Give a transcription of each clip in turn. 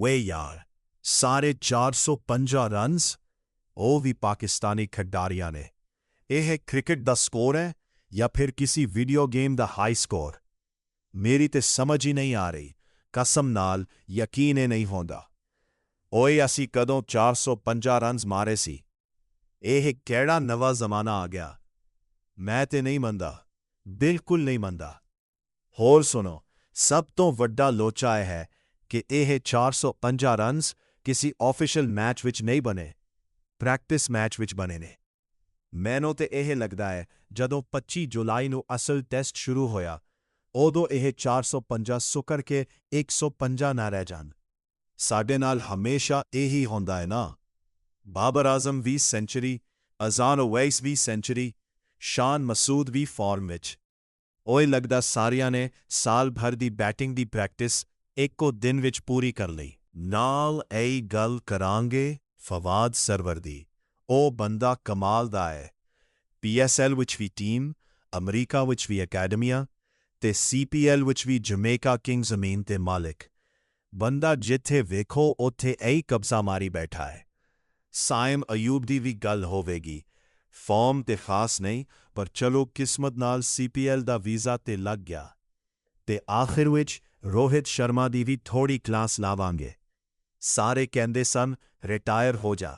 ਵੇ ਯਾਰ, ਸਾਰੇ 450 ਰਨਸ, ਉਹ ਵੀ ਪਾਕਿਸਤਾਨੀ ਖਿਡਾਰੀਆਂ ਨੇ। ਇਹ ਕ੍ਰਿਕਟ ਦਾ ਸਕੋਰ ਹੈ ਜਾਂ ਫਿਰ ਕਿਸੇ ਵੀਡੀਓ ਗੇਮ ਦਾ ਹਾਈ ਸਕੋਰ? ਮੇਰੀ ਤੇ ਸਮਝ ਹੀ ਨਹੀਂ ਆ ਰਹੀ। ਕਸਮ ਨਾਲ ਯਕੀਨ ਹੀ ਨਹੀਂ ਹੁੰਦਾ। ਓਏ, ਅਸੀਂ ਕਦੋਂ 450 ਰਨਸ ਮਾਰੇ ਸੀ? ਇਹ ਕਿਹੜਾ ਨਵਾਂ ਜ਼ਮਾਨਾ ਆ ਗਿਆ? ਮੈਂ ਤੇ ਨਹੀਂ ਮੰਨਦਾ, ਬਿਲਕੁਲ ਨਹੀਂ ਮੰਨਦਾ। ਹੋਰ ਸੁਣੋ, ਸਭ ਤੋਂ ਵੱਡਾ ਲੋਚਾ ਇਹ ਹੈ ਕਿ ਇਹ 450 ਰਨਸ ਕਿਸੇ ਆਫੀਸ਼ੀਅਲ ਮੈਚ ਵਿੱਚ ਨਹੀਂ ਬਣੇ, ਪ੍ਰੈਕਟਿਸ ਮੈਚ ਵਿੱਚ ਬਣੇ ਨੇ। ਮੈਨੂੰ ਤੇ ਇਹ ਲੱਗਦਾ ਹੈ ਜਦੋਂ 25 ਜੁਲਾਈ ਨੂੰ ਅਸਲ ਟੈਸਟ ਸ਼ੁਰੂ ਹੋਇਆ, ਉਦੋਂ ਇਹ 450 ਸੁੱਕਰ ਕੇ 150 ਨਾ ਰਹਿ ਜਾਣ। ਸਾਡੇ ਨਾਲ ਹਮੇਸ਼ਾ ਇਹੀ ਹੁੰਦਾ ਹੈ ਨਾ। ਬਾਬਰ ਆਜ਼ਮ 20 ਸੈਂਚੁਰੀ, ਅਜ਼ਾਨ ਓਵੈਸ 20 ਸੈਂਚੁਰੀ, ਸ਼ਾਨ ਮਸੂਦ ਵੀ ਫਾਰਮ ਵਿੱਚ। ਓਏ, ਲੱਗਦਾ ਸਾਰਿਆਂ ਨੇ ਸਾਲ ਭਰ ਦੀ ਬੈਟਿੰਗ ਦੀ ਪ੍ਰੈਕਟਿਸ ਇੱਕੋ ਦਿਨ ਵਿੱਚ ਪੂਰੀ ਕਰ ਲਈ। ਨਾਲ ਇਹ ਗੱਲ ਕਰਾਂਗੇ ਫਵਾਦ ਸਰਵਰ ਦੀ। ਉਹ ਬੰਦਾ ਕਮਾਲ ਦਾ ਹੈ। PSL ਵਿੱਚ ਵੀ ਟੀਮ, ਅਮਰੀਕਾ ਵਿੱਚ ਵੀ ਅਕੈਡਮੀਆਂ ਤੇ CPL ਵਿੱਚ ਵੀ ਜਮੈਕਾ ਕਿੰਗਜ਼ ਜ਼ਮੀਨ ਤੇ ਮਾਲਿਕ। ਬੰਦਾ ਜਿੱਥੇ ਵੇਖੋ ਉੱਥੇ ਇਹ ਕਬਜ਼ਾ ਮਾਰੀ ਬੈਠਾ ਹੈ। ਸਾਇਮ ਅਯੂਬ ਦੀ ਵੀ ਗੱਲ ਹੋਵੇਗੀ। ਫਾਰਮ ਤੇ ਖਾਸ ਨਹੀਂ, ਪਰ ਚਲੋ ਕਿਸਮਤ ਨਾਲ CPL ਦਾ ਵੀਜ਼ਾ ਤੇ ਲੱਗ ਗਿਆ। ਤੇ ਆਖਿਰ ਵਿੱਚ ਰੋਹਿਤ ਸ਼ਰਮਾ ਦੀ ਵੀ ਥੋੜੀ ਕਲਾਸ ਲਾਵਾਂਗੇ। ਸਾਰੇ ਕਹਿੰਦੇ ਸਨ ਰਿਟਾਇਰ ਹੋ ਜਾ।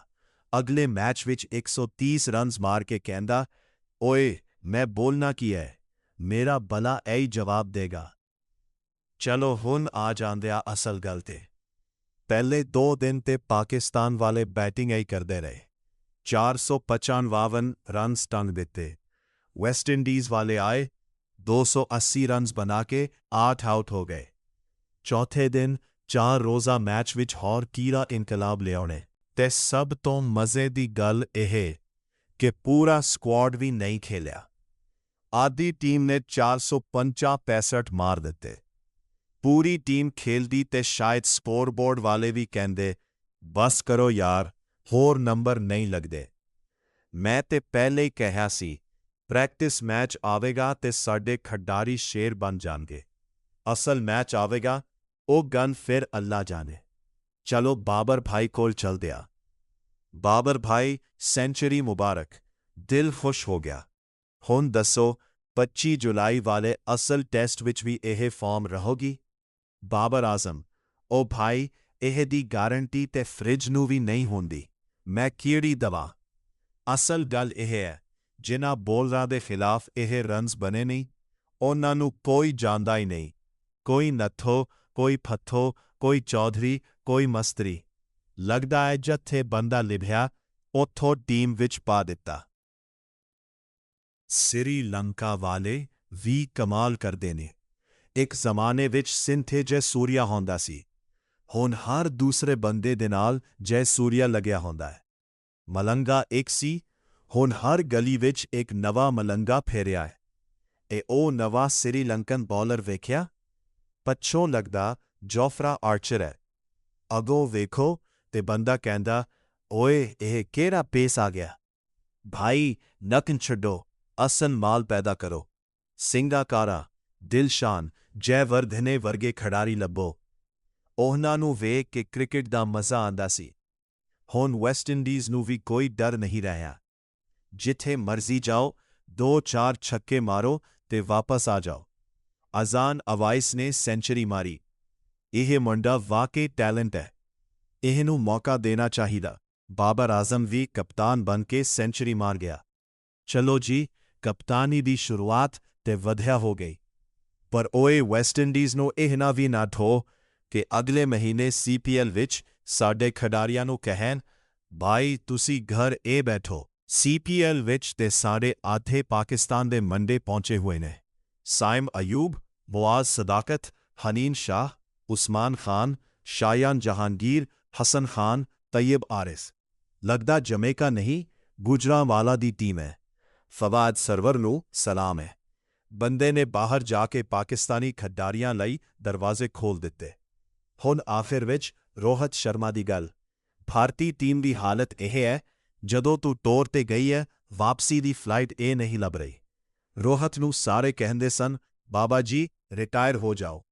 ਅਗਲੇ ਮੈਚ ਵਿੱਚ 130 ਰਨਸ ਮਾਰ ਕੇ ਕਹਿੰਦਾ, ਓਏ, ਮੈਂ ਬੋਲਣਾ ਕੀ ਹੈ? ਮੇਰਾ ਬਲਾ ਇਹੀ ਜਵਾਬ ਦੇਗਾ। ਚਲੋ ਹੁਣ ਆ ਜਾਂਦੇ ਆ ਅਸਲ ਗੱਲ ਤੇ। ਪਹਿਲੇ 2 ਦਿਨ ਤੇ ਪਾਕਿਸਤਾਨ ਵਾਲੇ ਬੈਟਿੰਗ ਹੀ ਕਰਦੇ ਰਹੇ। 455 ਰਨਸ ਟੰਗ ਦਿੱਤੇ। ਵੈਸਟ ਇੰਡੀਜ਼ ਵਾਲੇ ਆਏ, 280 ਰਨਸ ਬਣਾ ਕੇ 8 ਆਊਟ ਹੋ ਗਏ। ਚੌਥੇ ਦਿਨ 4 ਰੋਜ਼ਾ ਮੈਚ ਵਿੱਚ ਹੋਰ ਕੀਰਾ ਇਨਕਲਾਬ ਲਿਆਉਣੇ। ਤੇ ਸਭ ਤੋਂ ਮਜ਼ੇ ਦੀ ਗੱਲ ਇਹ ਕਿ ਪੂਰਾ ਸਕੁਆਡ ਵੀ ਨਹੀਂ ਖੇਲਿਆ। ਆਦੀ ਟੀਮ ਨੇ 465 ਮਾਰ ਦਿੱਤੇ। ਪੂਰੀ ਟੀਮ ਖੇਲਦੀ ਤੇ ਸ਼ਾਇਦ ਸਕੋਰਬੋਰਡ ਵਾਲੇ ਵੀ ਕਹਿੰਦੇ, ਬਸ ਕਰੋ ਯਾਰ, ਹੋਰ ਨੰਬਰ ਨਹੀਂ ਲੱਗਦੇ। ਮੈਂ ਤੇ ਪਹਿਲੇ ਹੀ ਕਿਹਾ ਸੀ, ਪ੍ਰੈਕਟਿਸ ਮੈਚ ਆਵੇਗਾ ਤੇ ਸਾਡੇ ਖਿਡਾਰੀ ਸ਼ੇਰ ਬਣ ਜਾਣਗੇ। ਅਸਲ ਮੈਚ ਆਵੇਗਾ, ਉਹ ਗਨ ਫਿਰ ਅੱਲਾ ਜਾਣੇ। ਚਲੋ ਬਾਬਰ ਭਾਈ ਕੋਲ ਚਲਦੇ ਆ। ਬਾਬਰ ਭਾਈ, ਸੈਂਚੁਰੀ ਮੁਬਾਰਕ। ਦਿਲ ਖੁਸ਼ ਹੋ ਗਿਆ। ਹੁਣ ਦੱਸੋ, 25 ਜੁਲਾਈ ਵਾਲੇ ਅਸਲ ਟੈਸਟ ਵਿੱਚ ਵੀ ਇਹ ਫਾਰਮ ਰਹੋਗੀ? ਬਾਬਰ ਆਜ਼ਮ, ਉਹ ਭਾਈ, ਇਹ ਦੀ ਗਾਰੰਟੀ ਤੇ ਫ੍ਰਿਜ ਨੂੰ ਵੀ ਨਹੀਂ ਹੁੰਦੀ। ਮੈਂ ਕਿਹੜੀ ਦਵਾ? ਅਸਲ ਗੱਲ ਇਹ ਹੈ, ਜਿਨ੍ਹਾਂ ਬੋਲਰਾਂ ਦੇ ਖਿਲਾਫ ਇਹ ਰਨਸ ਬਣੇ ਨਹੀਂ, ਉਹਨਾਂ ਨੂੰ ਕੋਈ ਜਾਣਦਾ ਹੀ ਨਹੀਂ। ਕੋਈ ਨੱਥੋ, ਕੋਈ ਫੱਥੋ, ਕੋਈ ਚੌਧਰੀ, ਕੋਈ ਮਸਤਰੀ। ਲੱਗਦਾ ਹੈ ਜਿੱਥੇ ਬੰਦਾ ਲਿਭਿਆ, ਉੱਥੋਂ ਟੀਮ ਵਿੱਚ ਪਾ ਦਿੱਤਾ। ਸ੍ਰੀਲੰਕਾ ਵਾਲੇ ਵੀ ਕਮਾਲ ਕਰਦੇ ਨੇ। ਇੱਕ ਜ਼ਮਾਨੇ ਵਿੱਚ ਸਿੰਥੇ ਜੈ ਸੂਰਿਆ ਹੁੰਦਾ ਸੀ। ਹੁਣ ਹਰ ਦੂਸਰੇ ਬੰਦੇ ਦੇ ਨਾਲ ਜੈ ਸੂਰਿਆ ਲੱਗਿਆ ਹੁੰਦਾ ਹੈ। ਮਲੰਗਾ ਇੱਕ ਸੀ, ਹੁਣ ਹਰ ਗਲੀ ਵਿੱਚ ਇੱਕ ਨਵਾਂ ਮਲੰਗਾ ਫੇਰਿਆ ਹੈ। ਇਹ ਉਹ ਨਵਾਂ ਸ੍ਰੀਲੰਕਨ ਬੌਲਰ ਵੇਖਿਆ? ਪੱਛੋਂ ਲੱਗਦਾ ਜੋਫਰਾ ਆਰਚਰ ਹੈ। ਅੱਗੋਂ ਵੇਖੋ ਤੇ ਬੰਦਾ ਕਹਿੰਦਾ, ਓਏ, ਇਹ ਕਿਹੜਾ ਪੇਸ ਆ ਗਿਆ? ਭਾਈ, ਨਕਨ ਛੱਡੋ, ਅਸਲ ਮਾਲ ਪੈਦਾ ਕਰੋ। ਸਿੰਗਾਕਾਰਾ, ਦਿਲਸ਼ਾਨ, ਜੈਵਰਧਨੇ ਵਰਗੇ ਖਿਡਾਰੀ ਲੱਭੋ। ਉਹਨਾਂ ਨੂੰ ਵੇਖ ਕੇ ਕ੍ਰਿਕਟ ਦਾ ਮਜ਼ਾ ਆਂਦਾ ਸੀ। ਹੁਣ ਵੈਸਟ ਇੰਡੀਜ਼ ਨੂੰ ਵੀ ਕੋਈ ਡਰ ਨਹੀਂ ਰਿਹਾ। ਜਿੱਥੇ ਮਰਜ਼ੀ ਜਾਓ, 2-4 ਛੱਕੇ ਮਾਰੋ ਤੇ ਵਾਪਸ ਆ ਜਾਓ। ਅਜ਼ਾਨ ਓਵੈਸ ਨੇ ਸੈਂਚੁਰੀ ਮਾਰੀ। ਇਹ ਮੁੰਡਾ ਵਾਕਈ ਟੈਲੈਂਟ ਹੈ। ਇਹਨੂੰ ਮੌਕਾ ਦੇਣਾ ਚਾਹੀਦਾ। ਬਾਬਰ ਆਜ਼ਮ ਵੀ ਕਪਤਾਨ ਬਣ ਕੇ ਸੈਂਚੁਰੀ ਮਾਰ ਗਿਆ। ਚਲੋ ਜੀ, ਕਪਤਾਨੀ ਦੀ ਸ਼ੁਰੂਆਤ ਤੇ ਵਧੀਆ ਹੋ ਗਈ। ਪਰ ਓਏ, ਵੈਸਟ ਇੰਡੀਜ਼ ਨੂੰ ਇਹ ਨਾ ਵੀ ਨਾ ਠੋ ਕਿ ਅਗਲੇ ਮਹੀਨੇ CPL ਵਿੱਚ ਸਾਡੇ ਖਿਡਾਰੀਆਂ ਨੂੰ ਕਹਿਣ, ਭਾਈ ਤੁਸੀਂ ਘਰ ਬੈਠੋ। CPL ਵਿੱਚ ਤੇ ਸਾਡੇ ਆਧੇ ਪਾਕਿਸਤਾਨ ਦੇ ਮੰਡੇ ਪਹੁੰਚੇ ਹੋਏ ਨੇ। ਸਾਇਮ ਅਯੂਬ, ਮੁਆਜ਼ ਸਦਾਕਤ, ਹਨੀਨ ਸ਼ਾਹ, ਉਸਮਾਨ ਖਾਨ, ਸ਼ਾਯਾਨ ਜਹਾਂਗੀਰ, ਹਸਨ ਖਾਨ, ਤੈਯਬ ਆਰਿਸ। ਲੱਗਦਾ ਜਮੈਕਾ ਨਹੀਂ, ਗੁਜਰਾਂਵਾਲਾ ਦੀ ਟੀਮ ਹੈ। ਫਵਾਦ ਸਰਵਰ ਨੂੰ ਸਲਾਮ ਹੈ। ਬੰਦੇ ਨੇ ਬਾਹਰ ਜਾ ਕੇ ਪਾਕਿਸਤਾਨੀ ਖਿਡਾਰੀਆਂ ਲਈ ਦਰਵਾਜ਼ੇ ਖੋਲ੍ਹ ਦਿੱਤੇ। ਹੁਣ ਆਖਿਰ ਵਿੱਚ ਰੋਹਿਤ ਸ਼ਰਮਾ ਦੀ ਗੱਲ। ਭਾਰਤੀ ਟੀਮ ਦੀ ਹਾਲਤ ਇਹ ਹੈ, ਜਦੋਂ ਤੂੰ ਟੂਰ ਤੇ ਗਈ ਹੈ, ਵਾਪਸੀ ਦੀ ਫਲਾਈਟ ਇਹ ਨਹੀਂ ਲੱਭ ਰਹੀ। ਰੋਹਿਤ ਨੂੰ ਸਾਰੇ ਕਹਿੰਦੇ ਸਨ, ਬਾਬਾ ਜੀ ਰਿਟਾਇਰ ਹੋ ਜਾਓ।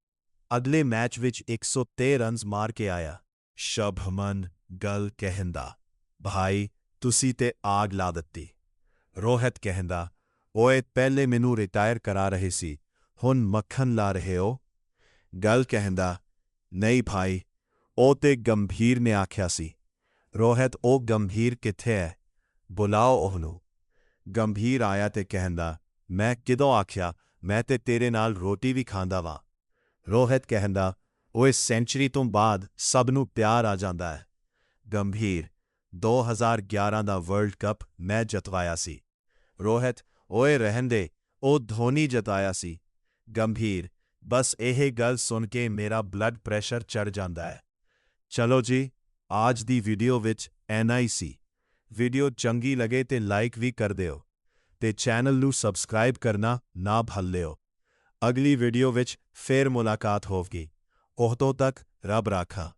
ਅਗਲੇ ਮੈਚ ਵਿੱਚ 123 ਰਨਸ ਮਾਰ ਕੇ ਆਇਆ। ਸ਼ਭਮਨ ਗੱਲ ਕਹਿੰਦਾ, ਭਾਈ ਤੁਸੀਂ ਤੇ ਆਗ ਲਾ ਦਿੱਤੀ। ਰੋਹਿਤ ਕਹਿੰਦਾ, ਓਏ ਪਹਿਲੇ ਮੈਨੂੰ ਰਿਟਾਇਰ ਕਰਾ ਰਹੇ ਸੀ, ਹੁਣ ਮੱਖਣ ਲਾ ਰਹੇ ਹੋ। ਗੱਲ ਕਹਿੰਦਾ, ਨਹੀਂ ਭਾਈ, ਉਹ ਤੇ ਗੰਭੀਰ ਨੇ ਆਖਿਆ ਸੀ। ਰੋਹਿਤ, ਉਹ ਗੰਭੀਰ ਕਿੱਥੇ ਹੈ? ਬੁਲਾਓ ਉਹਨੂੰ। ਗੰਭੀਰ ਆਇਆ ਤੇ ਕਹਿੰਦਾ, ਮੈਂ ਕਿਦੋਂ ਆਖਿਆ, ਮੈਂ ਤੇ ਤੇਰੇ ਨਾਲ ਰੋਟੀ ਵੀ ਖਾਂਦਾ ਵਾਂ। ਰੋਹਿਤ ਕਹਿੰਦਾ, ਓਏ ਸੈਂਚਰੀ ਤੋਂ ਬਾਅਦ ਸਭ ਨੂੰ ਪਿਆਰ ਆ ਜਾਂਦਾ ਹੈ। ਗੰਭੀਰ, 2011 ਦਾ ਵਰਲਡ ਕੱਪ ਮੈਂ ਜਿਤਵਾਇਆ ਸੀ। ਰੋਹਿਤ, ਓਏ ਰਹਿਣ ਦੇ, ਉਹ ਧੋਨੀ ਜਿਤਾਇਆ ਸੀ। ਗੰਭੀਰ, ਬਸ ਇਹ ਗੱਲ ਸੁਣ ਕੇ ਮੇਰਾ ਬਲੱਡ ਪ੍ਰੈਸ਼ਰ ਚੜ੍ਹ ਜਾਂਦਾ ਹੈ। ਚਲੋ ਜੀ, ਅੱਜ ਦੀ ਵੀਡੀਓ ਵਿੱਚ ਇੰਨਾ ਹੀ ਸੀ। ਵੀਡੀਓ ਚੰਗੀ ਲੱਗੇ ਤੇ ਲਾਈਕ ਵੀ ਕਰ ਦਿਓ ਤੇ ਚੈਨਲ ਨੂੰ ਸਬਸਕ੍ਰਾਈਬ ਕਰਨਾ ਨਾ ਭੁੱਲਿਓ। ਅਗਲੀ ਵੀਡੀਓ ਵਿੱਚ ਫੇਰ ਮੁਲਾਕਾਤ ਹੋਵੇਗੀ। ਉਦੋਂ ਤੱਕ ਰੱਬ ਰਾਖਾ।